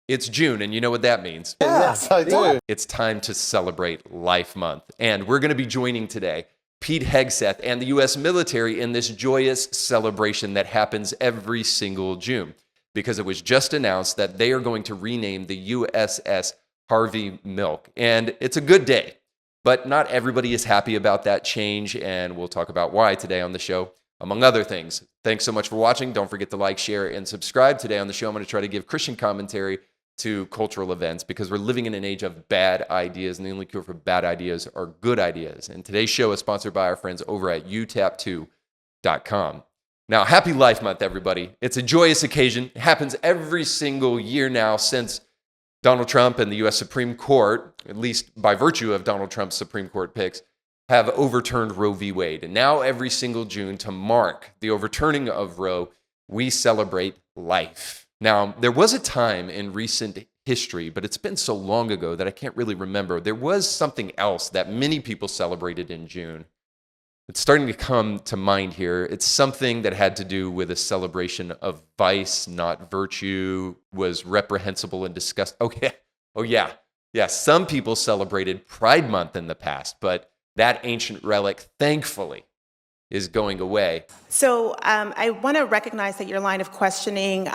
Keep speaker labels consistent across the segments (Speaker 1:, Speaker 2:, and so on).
Speaker 1: It's June, and you know what that means.
Speaker 2: Yes, I do.
Speaker 1: It's time to celebrate Life Month. And we're going to be joining today Pete Hegseth and the U.S. military in this joyous celebration that happens every single June, because it was just announced that they are going to rename the USS Harvey Milk. And it's a good day, but not everybody is happy about that change, and we'll talk about why today on the show, among other things. Thanks so much for watching. Don't forget to like, share, and subscribe. Today on the show, I'm going to try to give Christian commentary to cultural events, because we're living in an age of bad ideas, and the only cure for bad ideas are good ideas. And today's show is sponsored by our friends over at utap2.com. Now, happy Life Month, everybody. It's a joyous occasion. It happens every single year now since Donald Trump and the U.S. Supreme Court, at least by virtue of Donald Trump's Supreme Court picks, have overturned Roe v. Wade. And now every single June, to mark the overturning of Roe, we celebrate life. Now, there was a time in recent history, but it's been so long ago that I can't really remember. There was something else that many people celebrated in June. It's starting to come to mind here. It's something that had to do with a celebration of vice, not virtue, was reprehensible and disgusting. Oh yeah. Some people celebrated Pride Month in the past, but that ancient relic, thankfully, is going away.
Speaker 3: So I want to recognize that your line of questioning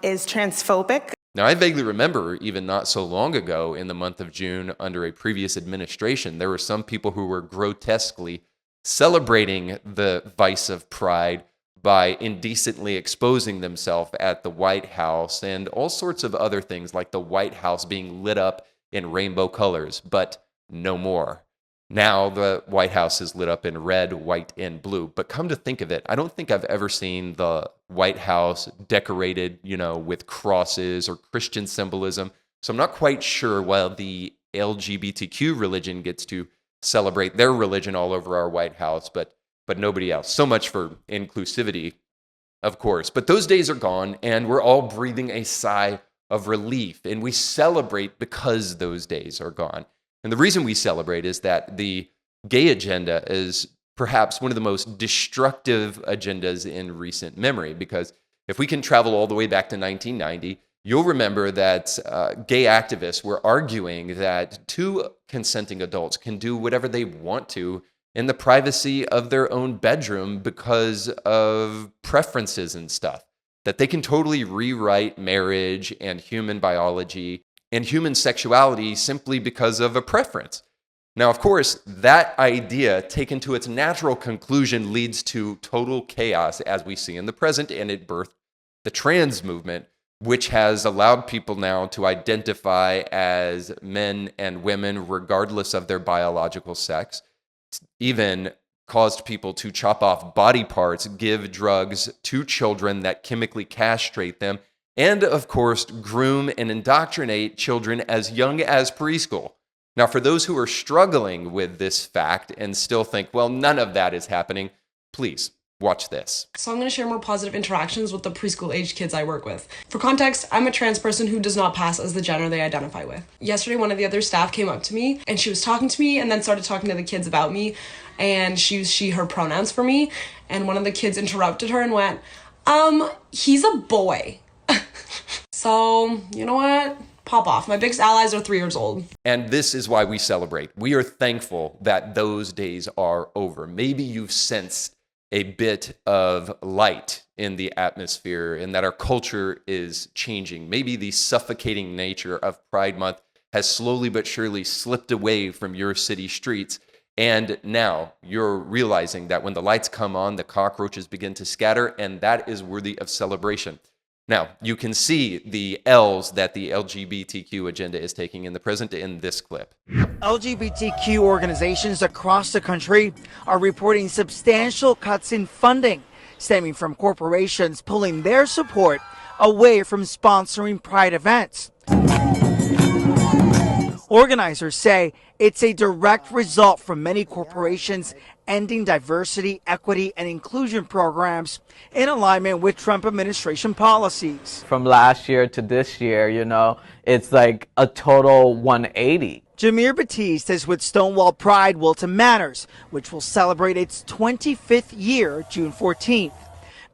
Speaker 3: is transphobic.
Speaker 1: Now, I vaguely remember, even not so long ago, in the month of June, under a previous administration, there were some people who were grotesquely celebrating the vice of pride by indecently exposing themselves at the White House and all sorts of other things, like the White House being lit up in rainbow colors, but no more. Now the White House is lit up in red, white, and blue. But come to think of it, I don't think I've ever seen the White House decorated, with crosses or Christian symbolism. So I'm not quite sure why the LGBTQ religion gets to celebrate their religion all over our White House, but nobody else. So much for inclusivity, of course. But those days are gone, and we're all breathing a sigh of relief. And we celebrate because those days are gone. And the reason we celebrate is that the gay agenda is perhaps one of the most destructive agendas in recent memory, because if we can travel all the way back to 1990, you'll remember that gay activists were arguing that two consenting adults can do whatever they want to in the privacy of their own bedroom because of preferences and stuff, that they can totally rewrite marriage and human biology and human sexuality simply because of a preference. Now, of course, that idea taken to its natural conclusion leads to total chaos, as we see in the present, and it birthed the trans movement, which has allowed people now to identify as men and women regardless of their biological sex. It's even caused people to chop off body parts, give drugs to children that chemically castrate them, and, of course, groom and indoctrinate children as young as preschool. Now, for those who are struggling with this fact and still think, well, none of that is happening, please watch this.
Speaker 4: So I'm going to share more positive interactions with the preschool-age kids I work with. For context, I'm a trans person who does not pass as the gender they identify with. Yesterday, one of the other staff came up to me, and she was talking to me and then started talking to the kids about me, and she used she, her pronouns for me, and one of the kids interrupted her and went, he's a boy. So, you know what? Pop off. My biggest allies are 3 years old.
Speaker 1: And this is why we celebrate. We are thankful that those days are over. Maybe you've sensed a bit of light in the atmosphere and that our culture is changing. Maybe the suffocating nature of Pride Month has slowly but surely slipped away from your city streets. And now you're realizing that when the lights come on, the cockroaches begin to scatter, and that is worthy of celebration. Now, you can see the L's that the LGBTQ agenda is taking in the present in this clip.
Speaker 5: LGBTQ organizations across the country are reporting substantial cuts in funding, stemming from corporations pulling their support away from sponsoring pride events. Organizers say it's a direct result from many corporations ending diversity, equity, and inclusion programs in alignment with Trump administration policies.
Speaker 6: From last year to this year, it's like a total 180.
Speaker 5: Jameer Batiste is with Stonewall Pride Wilton Manors, which will celebrate its 25th year June 14th.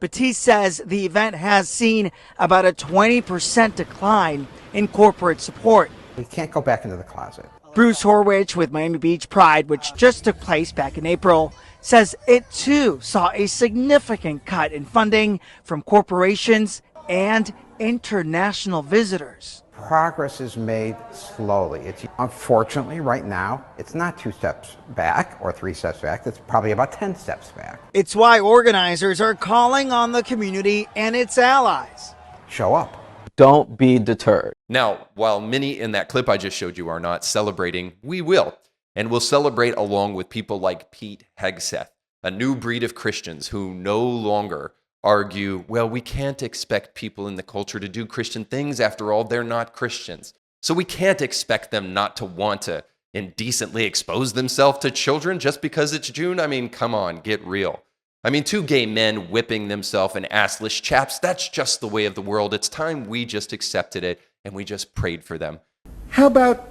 Speaker 5: Batiste says the event has seen about a 20% decline in corporate support.
Speaker 2: We can't go back into the closet.
Speaker 5: Bruce Horwich with Miami Beach Pride, which just took place back in April, says it too saw a significant cut in funding from corporations and international visitors.
Speaker 2: Progress is made slowly. It's unfortunately right now, it's not 2 steps back or 3 steps back. It's probably about 10 steps back.
Speaker 5: It's why organizers are calling on the community and its allies.
Speaker 2: Show up.
Speaker 6: Don't be deterred.
Speaker 1: Now, while many in that clip I just showed you are not celebrating, we will. And we'll celebrate along with people like Pete Hegseth, a new breed of Christians who no longer argue, well, we can't expect people in the culture to do Christian things. After all, they're not Christians. So we can't expect them not to want to indecently expose themselves to children just because it's June. I mean, come on, get real. I mean, 2 gay men whipping themselves and assless chaps, that's just the way of the world. It's time we just accepted it and we just prayed for them.
Speaker 7: How about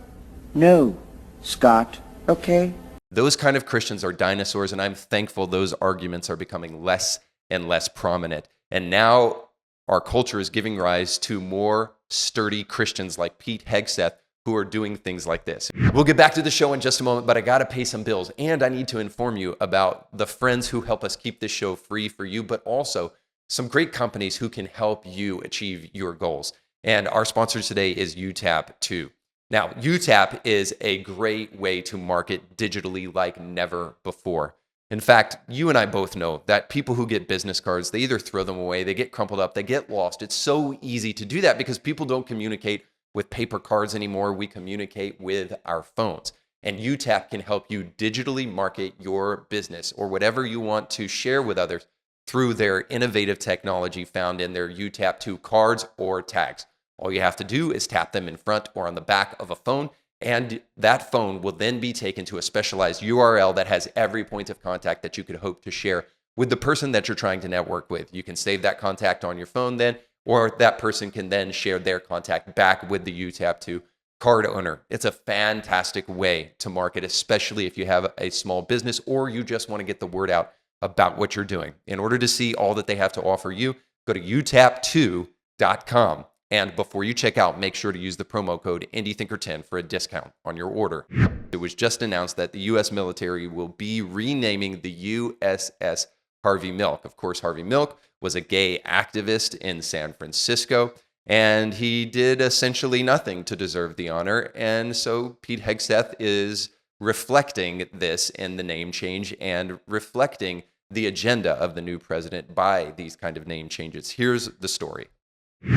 Speaker 7: no, Scott, okay?
Speaker 1: Those kind of Christians are dinosaurs, and I'm thankful those arguments are becoming less and less prominent. And now our culture is giving rise to more sturdy Christians like Pete Hegseth who are doing things like this. We'll get back to the show in just a moment, but I got to pay some bills. And I need to inform you about the friends who help us keep this show free for you, but also some great companies who can help you achieve your goals. And our sponsor today is UTAP 2. Now, UTAP is a great way to market digitally like never before. In fact, you and I both know that people who get business cards, they either throw them away, they get crumpled up, they get lost. It's so easy to do that because people don't communicate with paper cards anymore. We communicate with our phones. And UTAP can help you digitally market your business or whatever you want to share with others through their innovative technology found in their UTAP 2 cards or tags. All you have to do is tap them in front or on the back of a phone, and that phone will then be taken to a specialized URL that has every point of contact that you could hope to share with the person that you're trying to network with. You can save that contact on your phone then, or that person can then share their contact back with the UTAP 2 card owner. It's a fantastic way to market, especially if you have a small business or you just want to get the word out about what you're doing. In order to see all that they have to offer you, go to utap2.com. And before you check out, make sure to use the promo code IndieThinker10 for a discount on your order. It was just announced that the U.S. military will be renaming the USS Harvey Milk. Of course, Harvey Milk was a gay activist in San Francisco, and he did essentially nothing to deserve the honor. And so Pete Hegseth is reflecting this in the name change and reflecting the agenda of the new president by these kind of name changes. Here's the story.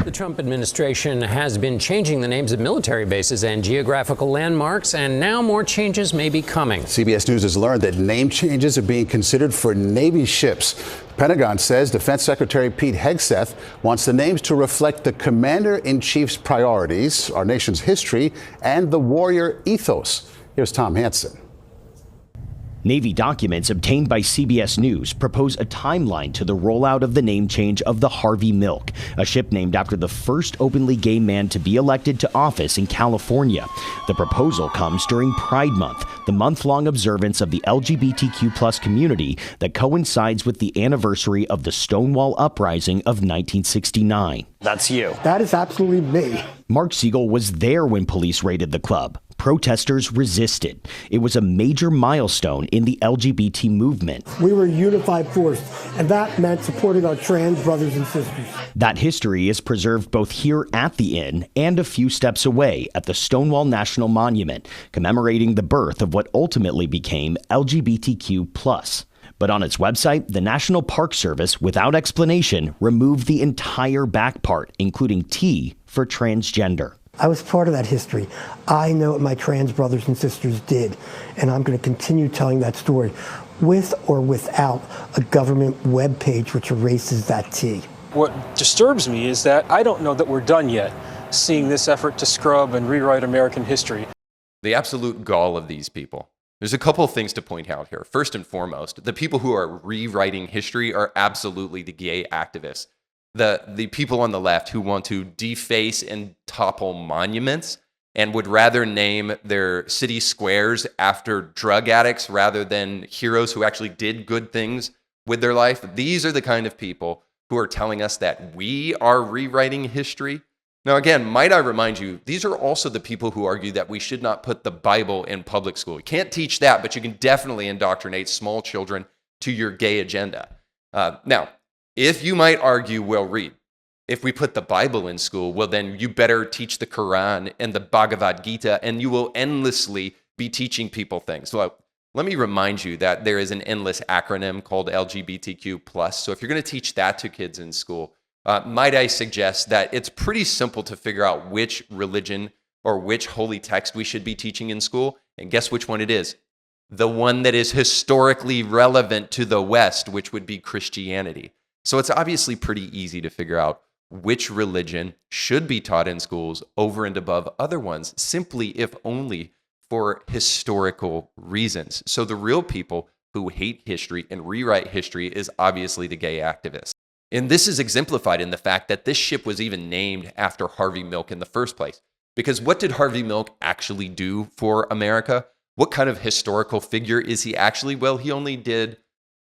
Speaker 8: The Trump administration has been changing the names of military bases and geographical landmarks, and now more changes may be coming.
Speaker 9: CBS News has learned that name changes are being considered for Navy ships. The Pentagon says Defense Secretary Pete Hegseth wants the names to reflect the Commander-in-Chief's priorities, our nation's history, and the warrior ethos. Here's Tom Hansen.
Speaker 10: Navy documents obtained by CBS News propose a timeline to the rollout of the name change of the Harvey Milk, a ship named after the first openly gay man to be elected to office in California. The proposal comes during Pride Month, the month-long observance of the LGBTQ+ community that coincides with the anniversary of the Stonewall Uprising of 1969.
Speaker 11: That's you.
Speaker 7: That is absolutely me.
Speaker 10: Mark Siegel was there when police raided the club. Protesters resisted. It was a major milestone in the LGBT movement.
Speaker 7: We were a unified force, and that meant supporting our trans brothers and sisters.
Speaker 10: That history is preserved both here at the Inn and a few steps away at the Stonewall National Monument, commemorating the birth of what ultimately became LGBTQ+. But on its website, the National Park Service, without explanation, removed the entire back part, including T for transgender.
Speaker 7: I was part of that history. I know what my trans brothers and sisters did, and I'm going to continue telling that story with or without a government webpage which erases that T.
Speaker 11: What disturbs me is that I don't know that we're done yet seeing this effort to scrub and rewrite American history.
Speaker 1: The absolute gall of these people. There's a couple of things to point out here. First and foremost, the people who are rewriting history are absolutely the gay activists. The people on the left who want to deface and topple monuments and would rather name their city squares after drug addicts rather than heroes who actually did good things with their life. These are the kind of people who are telling us that we are rewriting history. Now, again, might I remind you, these are also the people who argue that we should not put the Bible in public school. You can't teach that, but you can definitely indoctrinate small children to your gay agenda. Now, if you might argue, well, Reed, if we put the Bible in school, well, then you better teach the Quran and the Bhagavad Gita, and you will endlessly be teaching people things. Well, let me remind you that there is an endless acronym called LGBTQ+. So if you're going to teach that to kids in school, might I suggest that it's pretty simple to figure out which religion or which holy text we should be teaching in school. And guess which one it is? The one that is historically relevant to the West, which would be Christianity. So it's obviously pretty easy to figure out which religion should be taught in schools over and above other ones, simply if only for historical reasons. So the real people who hate history and rewrite history is obviously the gay activists. And this is exemplified in the fact that this ship was even named after Harvey Milk in the first place. Because what did Harvey Milk actually do for America? What kind of historical figure is he actually? Well, he only did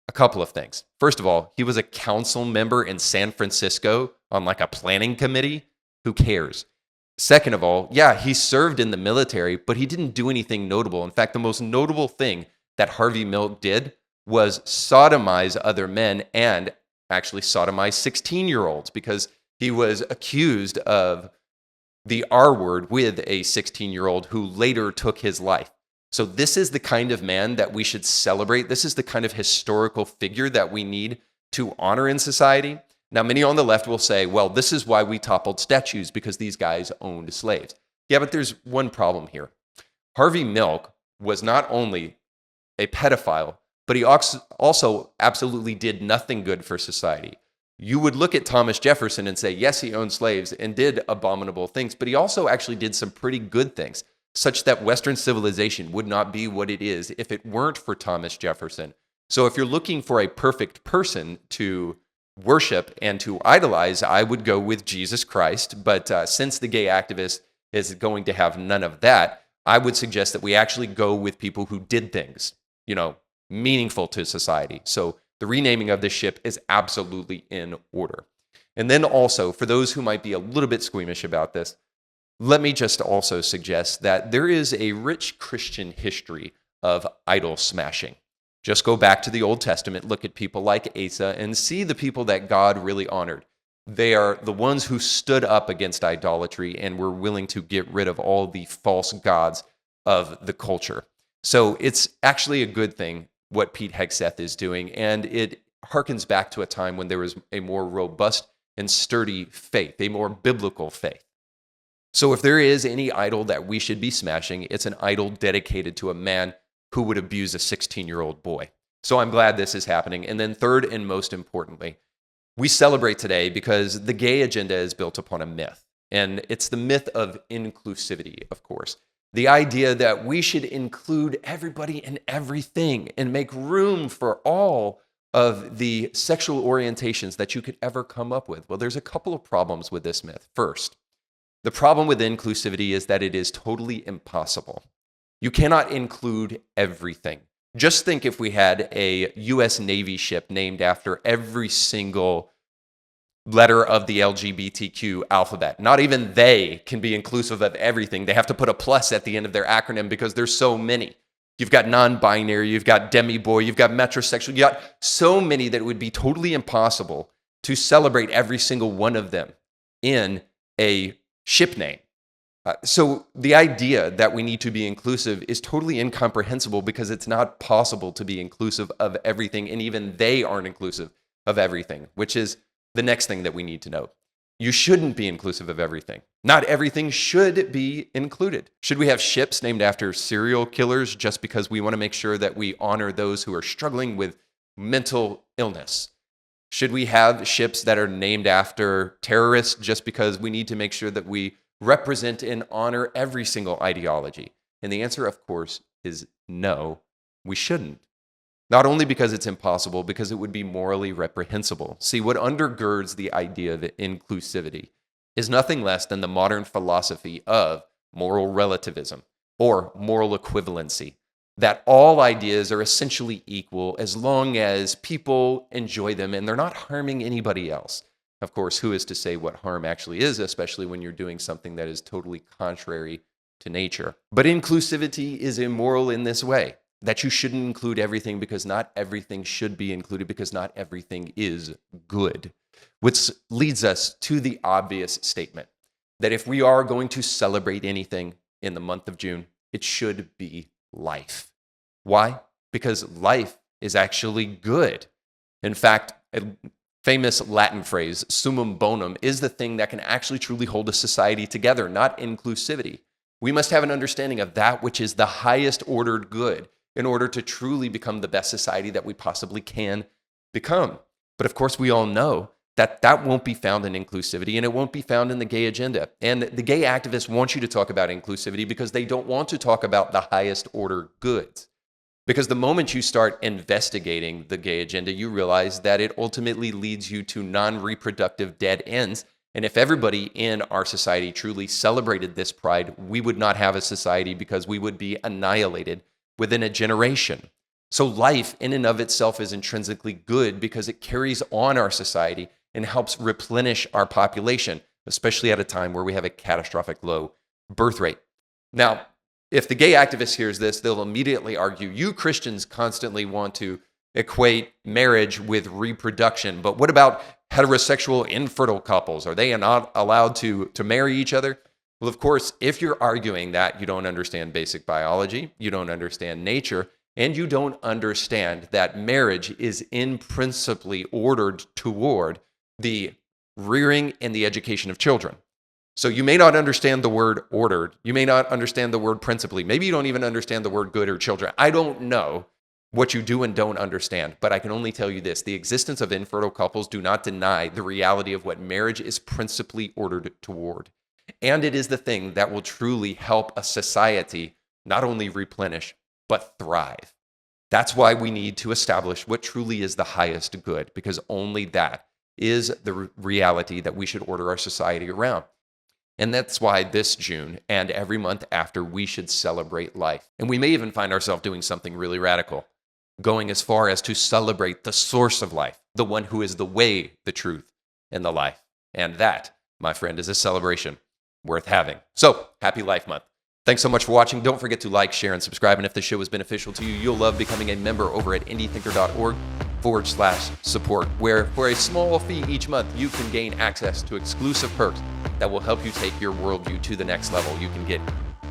Speaker 1: a couple of things. First of all, he was a council member in San Francisco on like a planning committee. Who cares? Second of all, yeah, he served in the military, but he didn't do anything notable. In fact, the most notable thing that Harvey Milk did was sodomize other men and actually sodomized 16-year-olds because he was accused of the R word with a 16-year-old who later took his life. So this is the kind of man that we should celebrate. This is the kind of historical figure that we need to honor in society. Now, many on the left will say, well, this is why we toppled statues, because these guys owned slaves. Yeah, but there's one problem here. Harvey Milk was not only a pedophile, but he also absolutely did nothing good for society. You would look at Thomas Jefferson and say, yes, he owned slaves and did abominable things, but he also actually did some pretty good things, such that Western civilization would not be what it is if it weren't for Thomas Jefferson. So if you're looking for a perfect person to worship and to idolize, I would go with Jesus Christ. But since the gay activist is going to have none of that, I would suggest that we actually go with people who did things, meaningful to society. So the renaming of this ship is absolutely in order. And then also, for those who might be a little bit squeamish about this, let me just also suggest that there is a rich Christian history of idol smashing. Just go back to the Old Testament, look at people like Asa, and see the people that God really honored. They are the ones who stood up against idolatry and were willing to get rid of all the false gods of the culture. So it's actually a good thing what Pete Hegseth is doing, and it harkens back to a time when there was a more robust and sturdy faith, a more biblical faith. So if there is any idol that we should be smashing, it's an idol dedicated to a man who would abuse a 16-year-old boy. So I'm glad this is happening. And then third and most importantly, we celebrate today because the gay agenda is built upon a myth. And it's the myth of inclusivity, of course. The idea that we should include everybody and everything and make room for all of the sexual orientations that you could ever come up with. Well, there's a couple of problems with this myth. First, the problem with inclusivity is that it is totally impossible. You cannot include everything. Just think if we had a U.S. Navy ship named after every single letter of the LGBTQ alphabet. Not even they can be inclusive of everything. They have to put a plus at the end of their acronym because there's so many. You've got non-binary, you've got demi-boy, you've got metrosexual, you got so many that it would be totally impossible to celebrate every single one of them in a ship name. So the idea that we need to be inclusive is totally incomprehensible because it's not possible to be inclusive of everything, and even they aren't inclusive of everything, which is the next thing that we need to know. You shouldn't be inclusive of everything. Not everything should be included. Should we have ships named after serial killers just because we want to make sure that we honor those who are struggling with mental illness? Should we have ships that are named after terrorists just because we need to make sure that we represent and honor every single ideology? And the answer, of course, is no, we shouldn't. Not only because it's impossible, because it would be morally reprehensible. See, what undergirds the idea of inclusivity is nothing less than the modern philosophy of moral relativism or moral equivalency. that all ideas are essentially equal as long as people enjoy them and they're not harming anybody else. Of course, who is to say what harm actually is, especially when you're doing something that is totally contrary to nature? But inclusivity is immoral in this way, that you shouldn't include everything because not everything should be included because not everything is good. Which leads us to the obvious statement that if we are going to celebrate anything in the month of June, it should be life. Why? Because life is actually good. In fact, a famous Latin phrase, summum bonum, is the thing that can actually truly hold a society together, not inclusivity. We must have an understanding of that which is the highest ordered good in order to truly become the best society that we possibly can become. But of course, we all know that that won't be found in inclusivity, and it won't be found in the gay agenda. And the gay activists want you to talk about inclusivity because they don't want to talk about the highest order goods. Because the moment you start investigating the gay agenda, you realize that it ultimately leads you to non-reproductive dead ends. And if everybody in our society truly celebrated this pride, we would not have a society because we would be annihilated within a generation. So life in and of itself is intrinsically good because it carries on our society and helps replenish our population, especially at a time where we have a catastrophic low birth rate. Now, if the gay activist hears this, they'll immediately argue, you Christians constantly want to equate marriage with reproduction, but what about heterosexual infertile couples? Are they not allowed to marry each other? Well, of course, if you're arguing that, you don't understand basic biology, you don't understand nature, and you don't understand that marriage is in principally ordered toward the rearing and the education of children. So you may not understand the word ordered. You may not understand the word principally. Maybe you don't even understand the word good or children. I don't know what you do and don't understand, but I can only tell you this. The existence of infertile couples do not deny the reality of what marriage is principally ordered toward. And it is the thing that will truly help a society not only replenish, but thrive. That's why we need to establish what truly is the highest good, because only that is the reality that we should order our society around. And that's why this June and every month after, we should celebrate life. And we may even find ourselves doing something really radical, going as far as to celebrate the source of life, the one who is the way, the truth, and the life. And that, my friend, is a celebration worth having. So, happy Life Month. Thanks so much for watching. Don't forget to like, share, and subscribe. And if this show was beneficial to you, you'll love becoming a member over at indiethinker.org/support, where for a small fee each month, you can gain access to exclusive perks that will help you take your worldview to the next level. You can get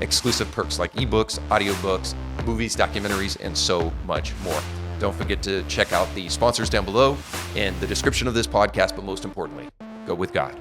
Speaker 1: exclusive perks like ebooks, audiobooks, movies, documentaries, and so much more. Don't forget to check out the sponsors down below in the description of this podcast, but most importantly, go with God.